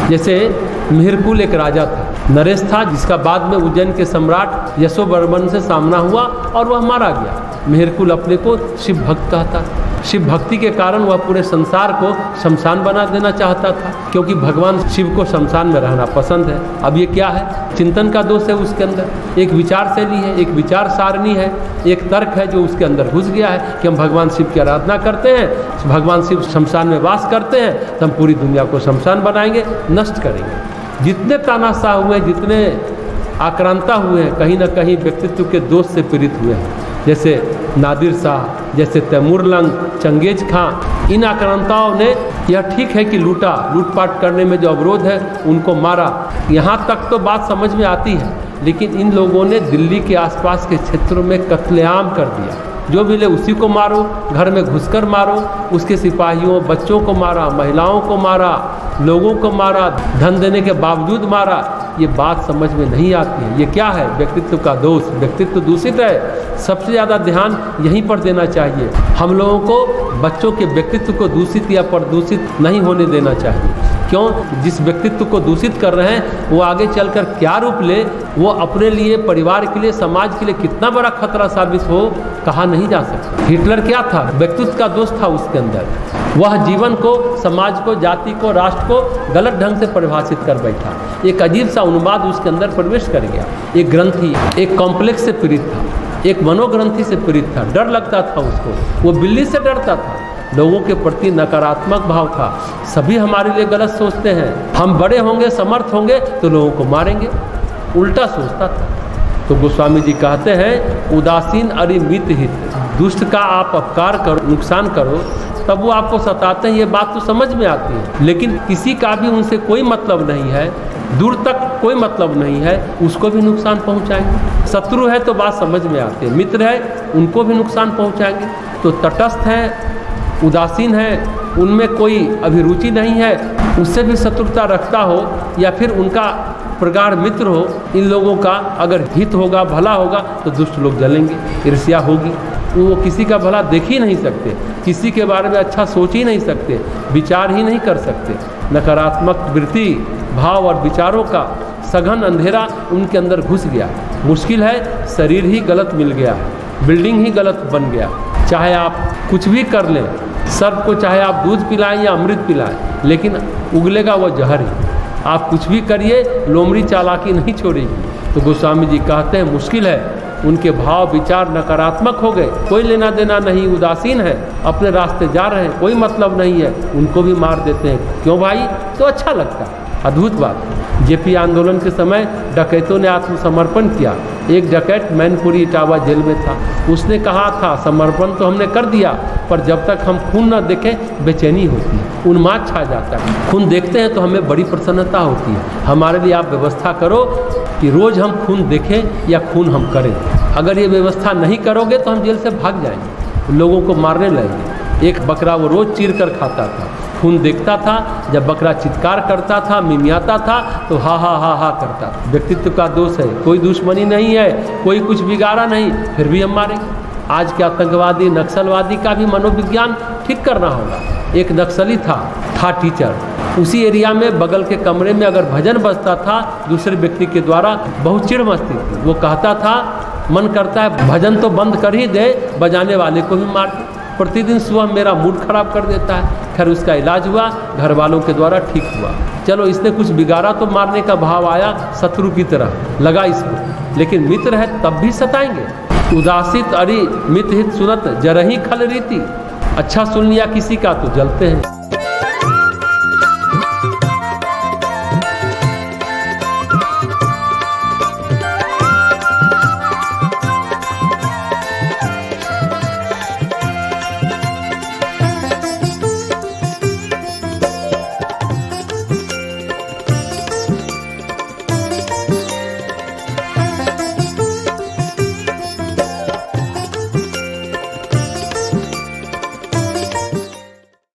जैसे मिहिरकुल एक राजा था, नरेश था, जिसका बाद में उज्जैन के सम्राट यशोवर्मन से सामना हुआ और वह मारा गया। मिहिरकुल अपने को शिव भक्त कहता था। शिव भक्ति के कारण वह पूरे संसार को शमशान बना देना चाहता था, क्योंकि भगवान शिव को शमशान में रहना पसंद है। अब ये क्या है? चिंतन का दोष है उसके अंदर, एक विचार शैली है, एक विचार सारणी है, एक तर्क है जो उसके अंदर घुस गया है कि हम भगवान शिव की आराधना करते हैं, भगवान शिव शमशान में वास करते हैं, तो हम पूरी दुनिया को शमशान बनाएंगे, नष्ट करेंगे। जितने तानाशाह हुए, जितने आक्रांता हुए हैं, कहीं ना कहीं व्यक्तित्व के दोष से पीड़ित हुए हैं। जैसे नादिर शाह, जैसे तैमूर लंग, चंगेज खां, इन आक्रांताओं ने यह ठीक है कि लूटपाट करने में जो अवरोध है उनको मारा, यहाँ तक तो बात समझ में आती है। लेकिन इन लोगों ने दिल्ली के आसपास के क्षेत्रों में कत्लेआम कर दिया। जो मिले उसी को मारो, घर में घुसकर मारो, उसके सिपाहियों, बच्चों को मारा, महिलाओं को मारा, लोगों को मारा, धन देने के बावजूद मारा। ये बात समझ में नहीं आती है। ये क्या है? व्यक्तित्व का दोष, व्यक्तित्व दूषित है। सबसे ज़्यादा ध्यान यहीं पर देना चाहिए। हम लोगों को बच्चों के व्यक्तित्व को दूषित या प्रदूषित नहीं होने देना चाहिए। क्यों? जिस व्यक्तित्व को दूषित कर रहे हैं वो आगे चलकर क्या रूप ले, वो अपने लिए, परिवार के लिए, समाज के लिए कितना बड़ा खतरा साबित हो, कहा नहीं जा सकता। हिटलर क्या था? व्यक्तित्व का दोष था उसके अंदर। वह जीवन को, समाज को, जाति को, राष्ट्र को गलत ढंग से परिभाषित कर बैठा। एक अजीब सा उन्माद उसके अंदर प्रवेश कर गया। एक ग्रंथि, एक कॉम्प्लेक्स से पीड़ित था, एक मनोग्रंथि से पीड़ित था। डर लगता था उसको, वो बिल्ली से डरता था। लोगों के प्रति नकारात्मक भाव था। सभी हमारे लिए गलत सोचते हैं, हम बड़े होंगे, समर्थ होंगे तो लोगों को मारेंगे, उल्टा सोचता था। तो गोस्वामी जी कहते हैं, उदासीन अरि मित हित, दुष्ट का आप अपकार करो, नुकसान करो, तब वो आपको सताते हैं। ये बात तो समझ में आती है। लेकिन किसी का भी उनसे कोई मतलब नहीं है, दूर तक कोई मतलब नहीं है, उसको भी नुकसान पहुंचाएंगे। शत्रु है तो बात समझ में आती है, मित्र है उनको भी नुकसान पहुंचाएंगे। तो तटस्थ है, उदासीन है, उनमें कोई अभिरुचि नहीं है, उससे भी शत्रुता रखता हो या फिर उनका प्रगाढ़ मित्र हो, इन लोगों का अगर हित होगा, भला होगा तो दुष्ट लोग जलेंगे, ईर्ष्या होगी। वो किसी का भला देख ही नहीं सकते, किसी के बारे में अच्छा सोच ही नहीं सकते, विचार ही नहीं कर सकते। नकारात्मक वृत्ति, भाव और विचारों का सघन अंधेरा उनके अंदर घुस गया। मुश्किल है, शरीर ही गलत मिल गया, बिल्डिंग ही गलत बन गया। चाहे आप कुछ भी कर लें, सर्प को चाहे आप दूध पिलाएं या अमृत पिलाएं, लेकिन उगलेगा वो जहर ही। आप कुछ भी करिए, लोमड़ी चालाकी नहीं छोड़ेगी। तो गोस्वामी जी कहते हैं, मुश्किल है, उनके भाव विचार नकारात्मक हो गए, कोई लेना देना नहीं, उदासीन है, अपने रास्ते जा रहे हैं, कोई मतलब नहीं है, उनको भी मार देते हैं। क्यों भाई? तो अच्छा लगता है। अद्भुत बात। जेपी आंदोलन के समय डकैतों ने आत्मसमर्पण किया। एक डकैत मैनपुरी इटावा जेल में था, उसने कहा था, समर्पण तो हमने कर दिया, पर जब तक हम खून न देखें बेचैनी होती है, उन्माद छा जाता है। खून देखते हैं तो हमें बड़ी प्रसन्नता होती है। हमारे लिए आप व्यवस्था करो कि रोज़ हम खून देखें या खून हम करें। अगर ये व्यवस्था नहीं करोगे तो हम जेल से भाग जाएंगे, लोगों को मारने लगेंगे। एक बकरा वो रोज़ चीर कर खाता था, खून देखता था, जब बकरा चित्कार करता था, मिमियाता था तो हा हा हा हा करता था। व्यक्तित्व का दोष है, कोई दुश्मनी नहीं है, कोई कुछ बिगाड़ा नहीं, फिर भी हम मारेंगे। आज के आतंकवादी, नक्सलवादी का भी मनोविज्ञान ठीक करना होगा। एक नक्सली था टीचर, उसी एरिया में बगल के कमरे में अगर भजन बजता था दूसरे व्यक्ति के द्वारा, बहुत चिढ़ मचती थी। वो कहता था, मन करता है भजन तो बंद कर ही दे, बजाने वाले को भी मार दे। प्रतिदिन सुबह मेरा मूड खराब कर देता है। खैर उसका इलाज हुआ, घर वालों के द्वारा ठीक हुआ। चलो इसने कुछ बिगाड़ा तो मारने का भाव आया, शत्रु की तरह लगा इसको, लेकिन मित्र है तब भी सताएंगे। उदासित अरि मित हित सुनत जरही खल रीति, अच्छा सुन लिया किसी का तो जलते हैं।